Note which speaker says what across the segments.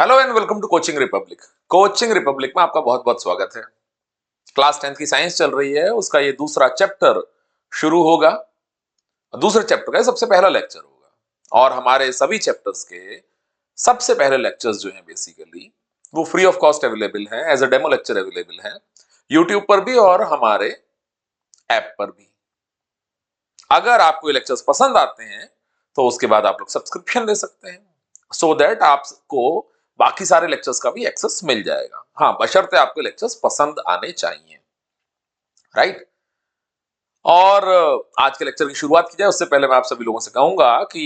Speaker 1: Hello and welcome to Coaching Republic. Coaching Republic में आपका बहुत बहुत स्वागत है। क्लास 10th की साइंस चल रही है, उसका ये दूसरा चैप्टर शुरू होगा। दूसरे चैप्टर का सबसे पहला लेक्चर होगा और हमारे सभी चैप्टर्स के सबसे पहले लेक्चर्स जो हैं बेसिकली वो फ्री ऑफ कॉस्ट अवेलेबल हैं, as a demo lecture available हैं यूट्यूब पर भी और हमारे ऐप पर भी। अगर आपको ये लेक्चर्स पसंद आते हैं तो उसके बाद आप लोग सब्सक्रिप्शन ले सकते हैं, सो दैट आपको बाकी सारे लेक्चर्स का भी एक्सेस मिल जाएगा। हाँ, बशर्ते आपको लेक्चर्स पसंद आने चाहिए, राइट। और आज के लेक्चर की शुरुआत की जाए उससे पहले मैं आप सभी लोगों से कहूंगा कि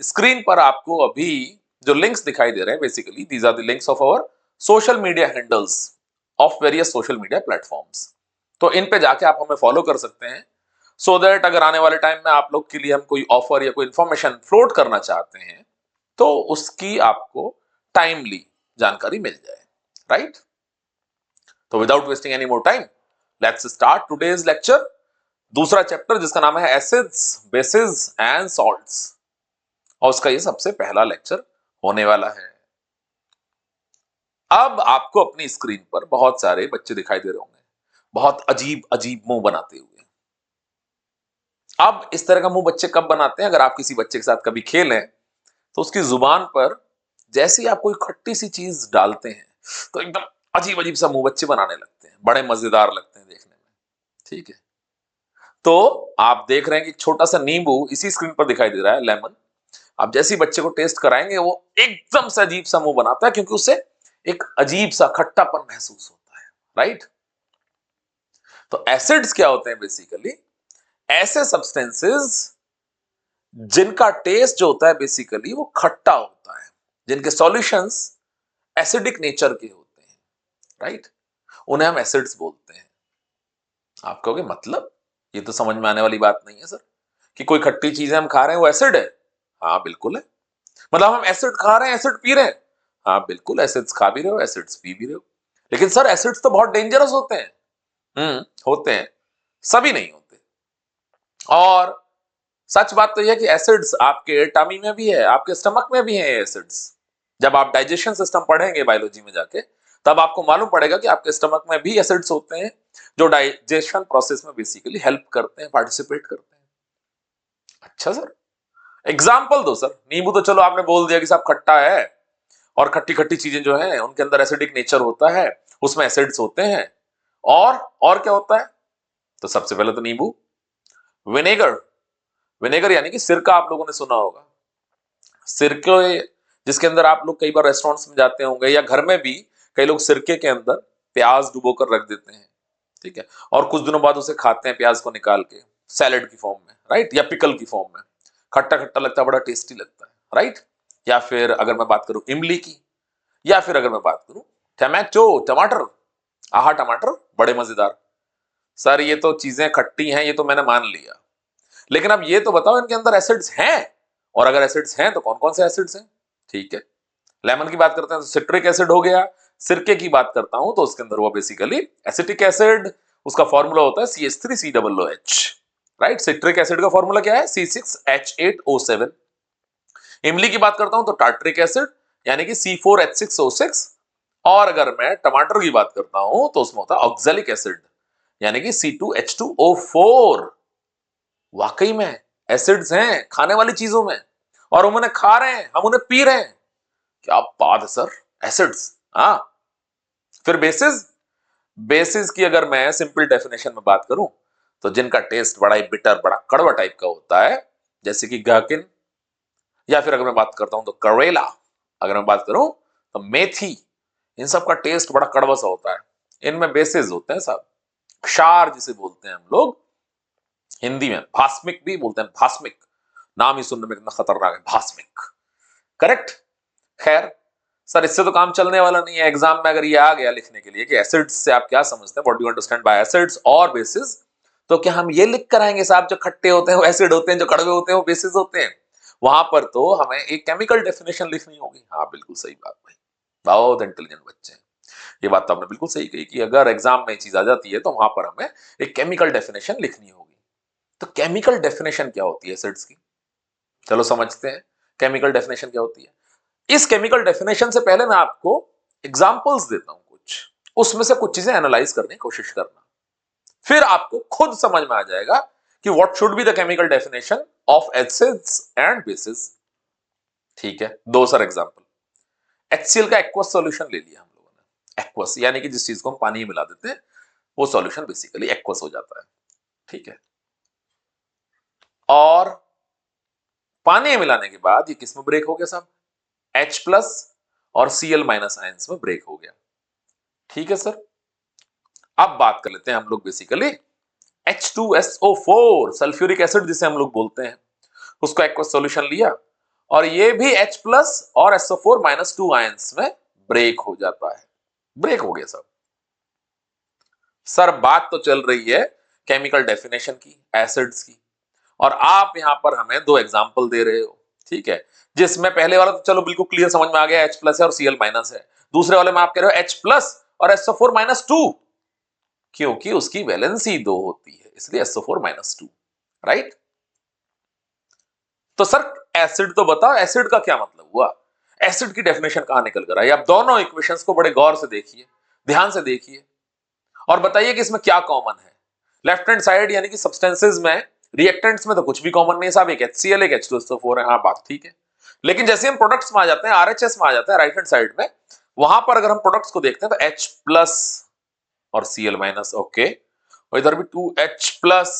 Speaker 1: स्क्रीन पर आपको अभी जो लिंक्स दिखाई दे रहे हैं, basically these are the links of our social media handles of various social media platforms. तो इन पे जाके आप हमें फॉलो कर सकते हैं, सो दैट अगर आने वाले टाइम में आप लोग के लिए हम कोई ऑफर या कोई इंफॉर्मेशन फ्लोट करना चाहते हैं तो उसकी आपको टाइमली जानकारी मिल जाए, राइट। तो without wasting any more time, let's start today's lecture. दूसरा चैप्टर जिसका नाम है एसिड्स, बेसिस एंड सॉल्ट्स, और उसका ये सबसे पहला लेक्चर होने वाला है। अब आपको अपनी स्क्रीन पर बहुत सारे बच्चे दिखाई दे रहे होंगे, बहुत अजीब अजीब मुंह बनाते हुए। अब इस तरह का मुंह बच्चे कब बनाते हैं? अगर आप किसी बच्चे के साथ कभी खेलें तो उसकी जुबान पर जैसे ही आप कोई खट्टी सी चीज डालते हैं तो एकदम अजीब अजीब सा मुंह बच्चे बनाने लगते हैं, बड़े मजेदार लगते हैं देखने में, ठीक है। तो आप देख रहे हैं कि एक छोटा सा नींबू इसी स्क्रीन पर दिखाई दे रहा है, लेमन। आप जैसे ही बच्चे को टेस्ट कराएंगे वो एकदम से अजीब सा मुंह बनाता है, क्योंकि उसे एक अजीब सा खट्टापन महसूस होता है, राइट। तो एसिड्स क्या होते हैं? बेसिकली ऐसे सब्सटेंसेस जिनका टेस्ट जो होता है बेसिकली वो खट्टा होता है, जिनके सॉल्यूशंस एसिडिक नेचर के होते हैं, राइट। उन्हें हम एसिड्स बोलते हैं। आप कहोगे मतलब ये तो समझ में आने वाली बात नहीं है सर, कि कोई खट्टी चीजें हम खा रहे हैं वो एसिड है। हाँ बिल्कुल है। मतलब हम एसिड खा रहे हैं, एसिड पी रहे हैं। हाँ बिल्कुल, एसिड्स खा भी रहे हो, एसिड्स पी भी रहे हो। लेकिन सर एसिड्स तो बहुत डेंजरस होते हैं। होते हैं, सभी नहीं होते। और सच बात तो यह है कि एसिड्स आपके टमी में भी है, आपके स्टमक में भी है एसिड्स। जब आप डाइजेशन सिस्टम पढ़ेंगे बायोलॉजी में जाके, तब आपको मालूम पड़ेगा कि आपके स्टमक में भी एसिड्स होते हैं जो डाइजेशन प्रोसेस में बेसिकली हेल्प करते हैं, पार्टिसिपेट करते हैं। अच्छा सर, एग्जाम्पल दो सर। नींबू तो चलो आपने बोल दिया कि साहब खट्टा है, और खट्टी खट्टी चीजें जो है उनके अंदर एसिडिक नेचर होता है, उसमें एसिड्स होते हैं। और क्या होता है? तो सबसे पहले तो नींबू। विनेगर, विनेगर यानी कि सिरका, आप लोगों ने सुना होगा। सिरके जिसके अंदर आप लोग कई बार रेस्टोरेंट्स में जाते होंगे या घर में भी कई लोग सिरके के अंदर प्याज डुबो कर रख देते हैं, ठीक है, और कुछ दिनों बाद उसे खाते हैं प्याज को निकाल के सैलेड की फॉर्म में, राइट, या पिकल की फॉर्म में। खट्टा खट्टा लगता है, बड़ा टेस्टी लगता है, राइट। या फिर अगर मैं बात करूं इमली की, या फिर अगर मैं बात करूं टमाटो, टमाटर, आहा टमाटर बड़े मजेदार। सर ये तो चीजें खट्टी हैं, ये तो मैंने मान लिया, लेकिन अब ये तो बताओ इनके अंदर एसिड्स हैं, और अगर एसिड्स हैं तो कौन कौन से एसिड्स हैं? ठीक है, लेमन की बात करते हैं तो सिट्रिक एसिड हो गया। सिरके की बात करता हूं तो उसके अंदर वो बेसिकली एसिटिक एसिड, उसका फॉर्मूला होता है CH3COOH, राइट। सिट्रिक एसिड का फॉर्मूला क्या है? C6H8O7। इमली की बात करता हूं तो टार्ट्रिक एसिड यानी कि C4H6O6। और अगर मैं टमाटर की बात करता हूं तो उसमें होता है ऑक्सैलिक एसिड यानी कि C2H2O4। वाकई में एसिड्स हैं खाने वाली चीजों में, और हम उन्हें खा रहे हैं, हम उन्हें पी रहे हैं। क्या बात है सर, एसिड्स। हाँ, फिर बेसिस, बेसिस की अगर मैं सिंपल डेफिनेशन में बात करूं तो जिनका टेस्ट बड़ा ही बिटर, बड़ा कड़वा टाइप का होता है, जैसे कि गाकिन, या फिर अगर मैं बात करता हूं तो करेला, अगर मैं बात करूं तो मेथी, इन सब का टेस्ट बड़ा कड़वा सा होता है। इनमें बेसिस होते हैं साहब, क्षार जिसे बोलते हैं हम लोग, हिंदी में भास्मिक भी बोलते हैं। भास्मिक नाम ही सुनने में कितना खतरनाक है, भास्मिक, करेक्ट। खैर सर, इससे तो काम चलने वाला नहीं है। एग्जाम में अगर ये आ गया लिखने के लिए कि एसिड्स से आप क्या समझते हैं, what do you understand by acids और बेसिस, तो क्या हम ये लिख कर आएंगे साहब जो खट्टे होते हैं वो एसिड होते हैं, जो कड़वे होते हैं वो बेसिस होते हैं? वहां पर तो हमें एक केमिकल डेफिनेशन लिखनी होगी। हाँ बिल्कुल सही बात भाई, बहुत इंटेलिजेंट बच्चे हैं। ये बात तो आपने बिल्कुल सही कही कि अगर एग्जाम में चीज आ जाती है तो वहां पर हमें एक केमिकल डेफिनेशन लिखनी होगी। तो केमिकल डेफिनेशन क्या होती है एसिड्स की? चलो समझते हैं केमिकल डेफिनेशन क्या होती है। इस केमिकल डेफिनेशन से पहले मैं आपको एग्जांपल्स देता हूं कुछ, उसमें से कुछ चीजें एनालाइज करने की कोशिश करना, फिर आपको खुद समझ में आ जाएगा कि what should be the chemical definition of acids and bases. ठीक है, दो सर एग्जांपल। HCl का एक्वस सॉल्यूशन ले लिया हम लोगों ने। एक्वस यानी कि जिस चीज को हम पानी में मिला देते हैं वो सॉल्यूशन बेसिकली एक्वस हो जाता है। ठीक है, और पानी में मिलाने के बाद ये किस में ब्रेक हो गया साहब? H प्लस और Cl माइनस आयंस में ब्रेक हो गया। ठीक है सर, अब बात कर लेते हैं हम लोग बेसिकली H2SO4 सल्फ्यूरिक एसिड जिसे हम लोग बोलते हैं, उसको एक्वस सॉल्यूशन लिया और ये भी H प्लस और SO4 माइनस 2 आयंस में ब्रेक हो जाता है। ब्रेक हो गया सब। सर बात तो चल रही है केमिकल डेफिनेशन की, एसिड्स की, और आप यहां पर हमें दो एग्जांपल दे रहे हो। ठीक है, जिसमें पहले वाला तो चलो बिल्कुल क्लियर समझ में आ गया, H प्लस है और Cl माइनस है। दूसरे वाले में आप कह रहे हो H प्लस और SO4 माइनस 2, क्योंकि उसकी वैलेंसी 2 होती है इसलिए SO4 माइनस 2, राइट? तो सर एसिड तो बताओ, एसिड का क्या मतलब हुआ? एसिड की डेफिनेशन कहां निकल कर आई? आप दोनों इक्वेशंस को बड़े गौर से देखिए, ध्यान से देखिए और बताइए कि इसमें क्या कॉमन है। लेफ्ट हैंड साइड यानी कि सब्सटेंसेस में, रिएक्टेंट्स में तो कुछ भी कॉमन नहीं साहब, एक HCl एक H2SO4 है, हाँ बात ठीक है। लेकिन जैसे हम प्रोडक्ट्स में आ जाते हैं, RHS में आ जाते हैं राइट हैंड साइड में, वहां पर अगर हम प्रोडक्ट्स को देखते हैं तो H प्लस और Cl माइनस, ओके, और इधर भी 2H plus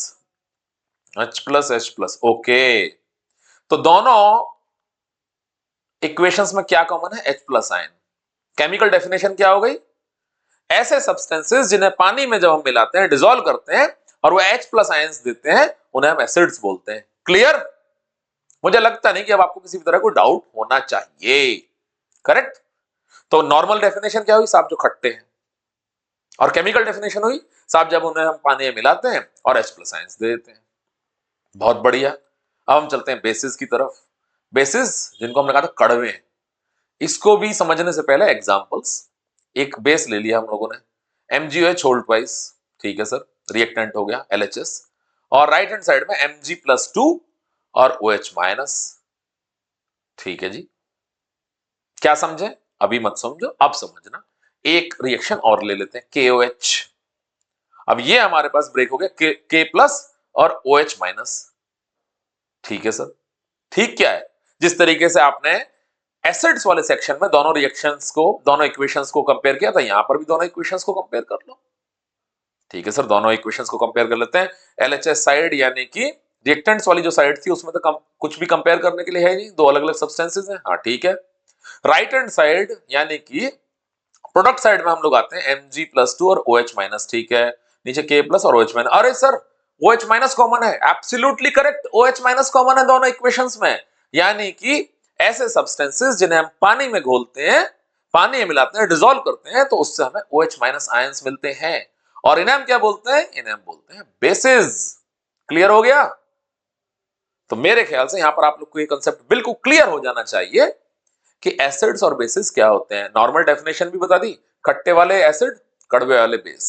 Speaker 1: H plus H plus, okay. तो दोनों इक्वेशंस में क्या कॉमन है? H plus ion. Chemical definition क्या हो गई? ऐसे सब्सटेंसेस जिन्हें पानी में जब हम मिलाते हैं, डिसॉल्व करते हैं और वो H प्लस आयंस देते हैं, उन्हें हम एसिड्स बोलते हैं। क्लियर? मुझे लगता नहीं कि अब आपको किसी भी तरह को डाउट होना चाहिए, करेक्ट? तो नॉर्मल डेफिनेशन क्या हुई साहब? जो खट्टे हैं। और केमिकल डेफिनेशन हुई साहब जब उन्हें हम पानी में मिलाते हैं और H प्लस आयंस दे देते हैं। बहुत बढ़िया। अब हम चलते हैं बेसिस की तरफ। बेसिस जिनको हमने कहा था कड़वे हैं, इसको भी समझने से पहले एग्जांपल्स। एक बेस ले लिया हम लोगों ने, MgOH होल्ड ट्वाइस, ठीक है सर, रिएक्टेंट हो गया LHS, और राइट हैंड साइड में Mg प्लस 2 और OH माइनस। ठीक है जी, क्या समझे? अभी मत समझो, अब समझना। एक रिएक्शन और ले लेते हैं, KOH। अब ये हमारे पास ब्रेक हो गया K प्लस और OH माइनस। ठीक है सर, ठीक क्या है? जिस तरीके से आपने एसिड्स वाले सेक्शन में दोनों रिएक्शंस को, दोनों इक्वेशंस को कंपेयर किया था, यहां पर भी दोनों इक्वेशंस को कंपेयर कर लो। ठीक है सर, दोनों इक्वेशंस को कंपेयर कर लेते हैं। LHS साइड यानी कि रिएक्टेंट्स वाली जो साइड थी उसमें तो कुछ भी कंपेयर करने के लिए है नहीं, दो अलग अलग सब्सटेंसेस हैं। हाँ ठीक है। राइट हैंड साइड यानी कि प्रोडक्ट साइड में हम लोग आते हैं Mg प्लस 2 और OH माइनस। ठीक है, नीचे K प्लस और OH माइनस। अरे सर OH माइनस कॉमन है, absolutely correct, OH minus common है दोनों इक्वेशंस में। यानी कि ऐसे सब्सटेंसेस जिन्हें हम पानी में घोलते हैं, पानी में मिलाते हैं, डिसॉल्व करते हैं, तो उससे हमें OH माइनस आयंस मिलते हैं और इन्हें हम क्या बोलते हैं? इन्हें हम बोलते हैं बेसिस। क्लियर हो गया? तो मेरे ख्याल से यहां पर आप लोग को ये कंसेप्ट बिल्कुल क्लियर हो जाना चाहिए कि एसिड्स और बेसिस क्या होते हैं। नॉर्मल डेफिनेशन भी बता दी, खट्टे वाले एसिड, कड़वे वाले बेस,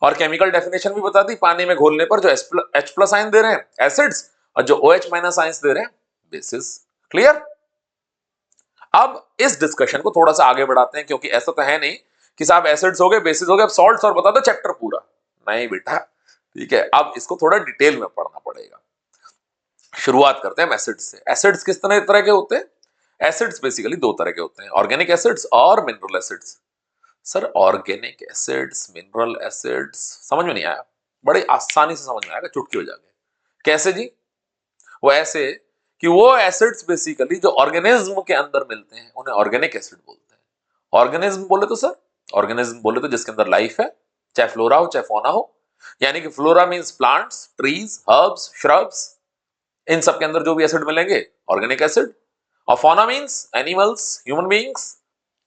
Speaker 1: और केमिकल डेफिनेशन भी बता दी, पानी में घोलने पर जो H प्लस आयन दे रहे हैं एसिड्स और जो OH माइनस आयंस दे रहे हैं बेसिस। क्लियर? अब इस डिस्कशन को थोड़ा सा आगे बढ़ाते हैं, क्योंकि ऐसा तो है नहीं कि साहब एसिड्स हो गए, बेसिस हो गए, अब सॉल्ट्स और बता दो चैप्टर पूरा। नहीं बेटा, ठीक है, अब इसको थोड़ा डिटेल में पढ़ना पड़ेगा। शुरुआत करते हैं एसिड्स से। एसिड्स किस तरह के होते हैं? एसिड्स बेसिकली दो तरह के होते हैं, ऑर्गेनिक एसिड्स और mineral acids. Sir organic acids, mineral acids समझ में नहीं आया? बड़ी आसानी से समझ में आएगा, चुटकी हो जाएगा। कैसे जी? वो ऐसे कि वो एसिड्स बेसिकली जो ऑर्गेनिज्म के अंदर मिलते हैं उन्हें ऑर्गेनिक एसिड बोलते हैं। ऑर्गेनिज्म बोले तो सर, ऑर्गेनिज्म बोले तो जिसके अंदर लाइफ है, चाहे फ्लोरा हो चाहे फौना हो। यानी कि flora means plants, trees, herbs, shrubs, इन सब के अंदर जो भी एसिड मिलेंगे ऑर्गेनिक एसिड। और fauna means animals, human beings,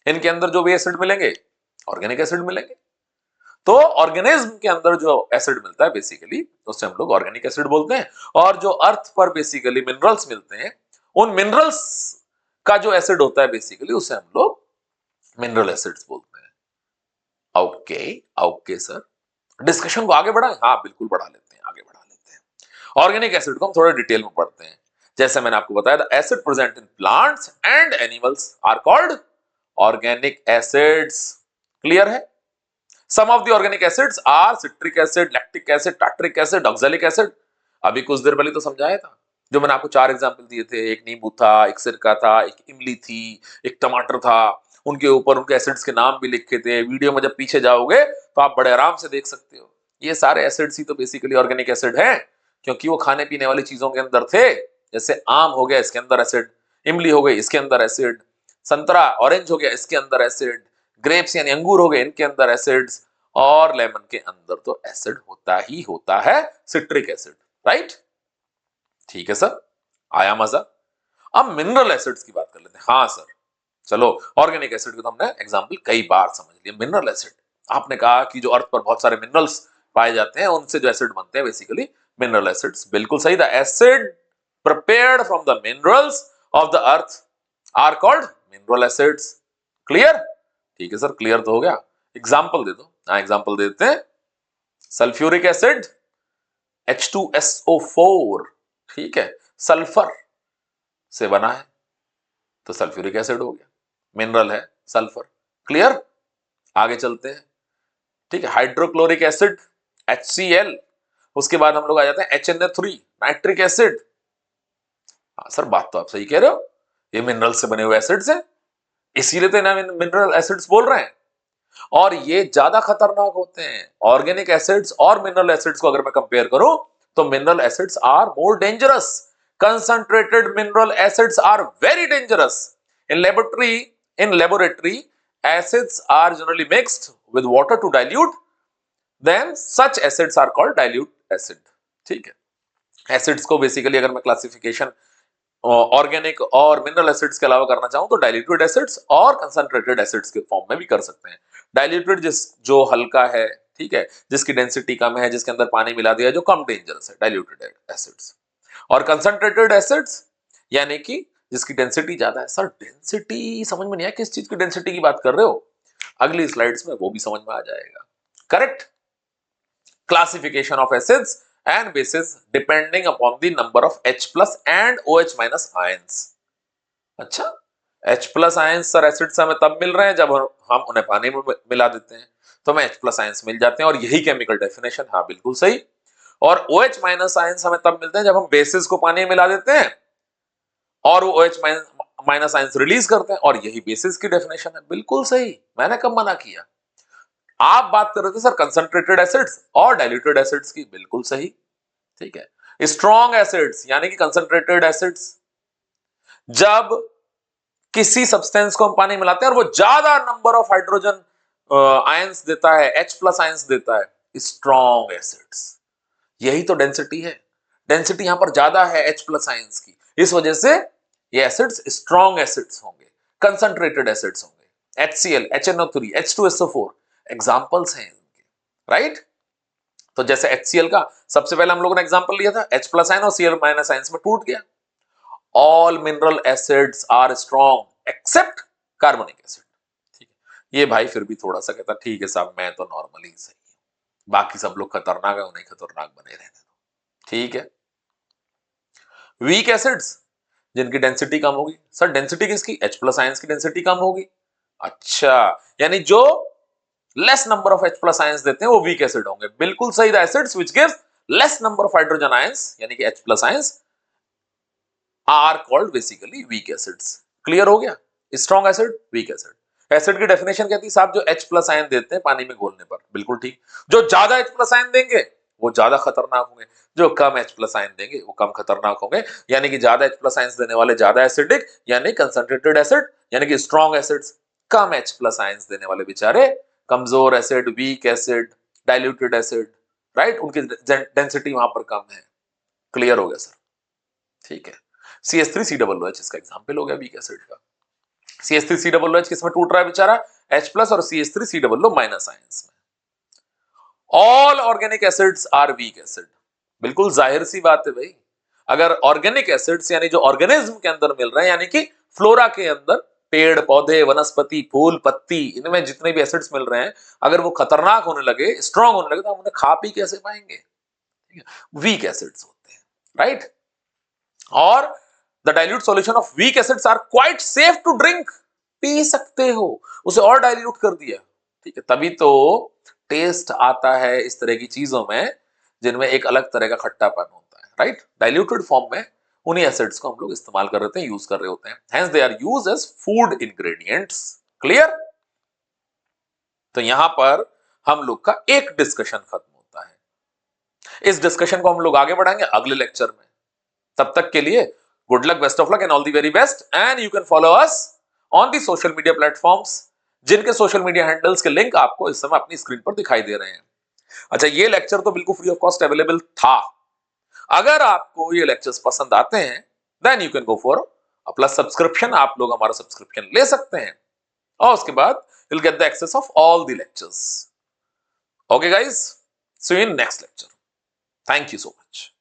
Speaker 1: इनके अंदर जो भी एसिड मिलेंगे ऑर्गेनिक एसिड मिलेंगे। तो ऑर्गेनिज्म के अंदर जो एसिड मिलता है बेसिकली उससे हम लोग ऑर्गेनिक एसिड बोलते हैं। और जो अर्थ पर बेसिकली मिनरल्स मिलते हैं, उन मिनरल्स का जो एसिड होता है बेसिकली उसे हम लोग मिनरल एसिड्स बोलते हैं। ओके ओके सर, डिस्कशन को आगे बढ़ाएं? हाँ बिल्कुल बढ़ा लेते हैं, आगे बढ़ा लेते हैं। ऑर्गेनिक एसिड को हम थोड़ा डिटेल में पढ़ते हैं। जैसे मैंने आपको बताया the acid present in plants and animals are called organic acids. Clear है? Some of the organic acids are citric acid, lactic acid, tartaric acid, oxalic acid. अभी कुछ देर पहले तो समझाया था, जो मैंने आपको 4 एग्जांपल दिए थे, एक नींबू था, एक सिरका था, एक इमली थी, एक टमाटर था, उनके ऊपर उनके एसिड्स के नाम भी लिखे थे। वीडियो में जब पीछे जाओगे तो आप बड़े आराम से देख सकते हो। ये सारे एसिड्स ही तो बेसिकली ऑर्गेनिक एसिड हैं, क्योंकि वो खाने पीने वाली चीजों के अंदर थे। जैसे आम हो गया, इसके अंदर एसिड, इमली हो गई, इसके अंदर एसिड, संतरा ऑरेंज हो गया, इसके अंदर एसिड, ग्रेप्स यानी अंगूर हो गए, इनके अंदर एसिड्स, और लेमन के अंदर तो एसिड होता ही होता है, सिट्रिक एसिड। राइट? ठीक है सर, आया मजा? अब मिनरल एसिड्स की बात कर लेते हैं। हाँ सर, चलो, ऑर्गेनिक एसिड को तो हमने एग्जांपल कई बार समझ लिया। मिनरल एसिड, आपने कहा कि जो अर्थ पर बहुत सारे मिनरल्स पाए जाते हैं, उनसे जो एसिड बनते हैं बेसिकली मिनरल एसिड्स। बिल्कुल सही। The acid prepared from the minerals of the earth are called mineral acids। Clear? ठीक है सर, क्लियर तो हो गया। एग्जांपल दे दो। हाँ, एग्जांपल दे देते हैं। सल्फ्यूरिक एसिड H2SO4, ठीक है, सल्फर से बना है, तो सल्फ्यूरिक एसिड हो गया, मिनरल है सल्फर। क्लियर? आगे चलते हैं। ठीक है, हाइड्रोक्लोरिक एसिड HCl, उसके बाद हम लोग आ जाते हैं HNO3, नाइट्रिक एसिड। हाँ सर, बात तो आप सही कह रहे हो, ये मिनरल से बने हुए एसिड्स हैं, इसीलिए तो इन्हें मिनरल एसिड्स बोल रहे हैं। और ये ज्यादा खतरनाक होते हैं। ऑर्गेनिक एसिड्स और मिनरल एसिड्स को अगर मैं कंपेयर करूं तो mineral acids are more dangerous. concentrated mineral acids are very dangerous in laboratory acids are generally mixed with water to dilute then such acids are called dilute acid। ठीक है, acids को basically अगर मैं classification organic और mineral acids के अलावा करना चाहूं तो डाइल्यूटेड एसिड्स और कंसंट्रेटेड एसिड्स के फॉर्म में भी कर सकते हैं। डाइल्यूटेड जो हल्का है, ठीक है, जिसकी डेंसिटी कम है, जिसके अंदर पानी मिला दिया है, जो कम डेंजरस है, डाइल्यूटेड एसिड्स। और कंसंट्रेटेड एसिड्स यानी कि जिसकी डेंसिटी ज्यादा है। सर डेंसिटी समझ में नहीं आया, किस चीज की डेंसिटी की बात कर रहे हो? अगली स्लाइड्स में वो भी समझ में आ जाएगा। Correct? Classification of acids and bases depending upon the number of H plus and OH minus ions। अच्छा, H plus ions sir acid से हमें तब मिल रहे हैं जब हम उन्हें पानी में मिला देते हैं, तो हमें H plus ions मिल जाते हैं, और यही केमिकल डेफिनेशन। हाँ बिल्कुल सही। और OH minus ions हमें तब मिलते हैं जब हम बेसिस को पानी में मिला देते हैं और वो OH minus ions रिलीज करते हैं, और यही बेसिस की डेफिनेशन है। बिल्कुल सही, मैंने कब मना किया? आप बात कर रहे थे सर कंसंट्रेटेड एसिड्स और डाइल्यूटेड एसिड्स की। बिल्कुल सही। ठीक है, स्ट्रॉन्ग एसिड्स यानी कि कंसंट्रेटेड एसिड्स, जब किसी सब्सटेंस को हम पानी मिलाते हैं और वो ज्यादा नंबर ऑफ हाइड्रोजन आयंस देता है, H प्लस आयंस देता है, स्ट्रॉन्ग एसिड्स। यही तो डेंसिटी है, डेंसिटी यहां पर ज्यादा है H प्लस आयंस की, इस वजह से ये एसिड्स स्ट्रॉन्ग एसिड्स होंगे, कंसंट्रेटेड एसिड्स होंगे। HCl, HNO3, H2SO4 एग्जांपल्स हैं इनके। राइट? तो जैसे HCl का सबसे पहले हम लोगों ने एग्जांपल लिया था, H प्लस आयन और Cl माइनस आयंस में टूट गया। All mineral acids are strong except carbonic acid. ठीक है, ये भाई फिर भी थोड़ा सा कहता ठीक है साहब, मैं तो नॉर्मली सही हूं, बाकी सब लोग खतरनाक है, उन्हें खतरनाक बने रहने दो। ठीक है, वीक एसिड्स जिनकी डेंसिटी कम होगी। सर डेंसिटी किसकी? H प्लस आयंस की डेंसिटी कम होगी। अच्छा, यानी जो less number of H plus ions देते हैं वो वीक एसिड होंगे। बिल्कुल सही। The acids which give less number of hydrogen ions यानी कि H plus ions are called basically weak acids. Clear हो गया? Strong acid, weak acid. Acid की डेफिनेशन कहती है साहब जो H प्लस आयन देते हैं पानी में घोलने पर। बिल्कुल ठीक। जो ज्यादा H प्लस आयन देंगे वो ज्यादा खतरनाक होंगे, जो कम H प्लस आयन देंगे वो कम खतरनाक होंगे। यानी कि ज्यादा H प्लस आयंस देने वाले ज्यादा एसिडिक यानी कंसंट्रेटेड एसिड यानी कि स्ट्रॉन्ग एसिड्स, कम H प्लस आयंस देने वाले बेचारे कमजोर acid, weak acid, diluted acid. Right? उनकी डेंसिटी वहां पर कम है। क्लियर हो गया सर? ठीक है, CH3COOH इसका एग्जांपल हो गया वीक एसिड का। CH3COOH किसमें टूट रहा है बेचारा? H प्लस और CH3COO माइनस आयंस में। All organic acids are weak acid. बिल्कुल जाहिर सी बात है भाई, अगर ऑर्गेनिक एसिड्स यानी जो ऑर्गेनिज्म के अंदर मिल रहे हैं, यानी कि फ्लोरा के अंदर पेड़ पौधे, वनस्पति, फूल, पत्ती, इनमें जितने भी एसिड्स मिल रहे हैं, अगर वो खतरनाक होने लगे, स्ट्रॉन्ग होने लगे, तो हम उन्हें खा पी कैसे पाएंगे? वीक एसिड्स होते हैं। राइट? और the dilute solution of weak acids are quite safe to drink, पी सकते हो, उसे और डाइल्यूट कर दिया, ठीक है। तभी तो टेस्ट आता है इस तरह की चीजों में जिनमें एक अलग तरह का खट्टापन होता है, राइट। डाइल्यूटेड फॉर्म में उन्हीं एसिड्स को हम लोग इस्तेमाल कर रहे थे, यूज कर रहे होते हैं, hence they are used as food ingredients. Clear. तो यहां पर हम लोग का एक डिस्कशन खत्म होता है। इस डिस्कशन को हम लोग आगे बढ़ाएंगे अगले लेक्चर में। तब तक के लिए good luck, best of luck and all the very best. And you can follow us on the social media platforms, जिनके सोशल मीडिया हैंडल्स के लिंक आपको इस समय अपनी स्क्रीन पर दिखाई दे रहे हैं। अच्छा, ये लेक्चर तो बिल्कुल फ्री ऑफ कॉस्ट अवेलेबल था। अगर आपको ये लेक्चर्स पसंद आते हैं then you can go for a plus subscription. आप लोग हमारा सब्सक्रिप्शन ले सकते हैं और उसके बाद you'll get the access of all the lectures. Okay guys, see you in next lecture. Thank you so much.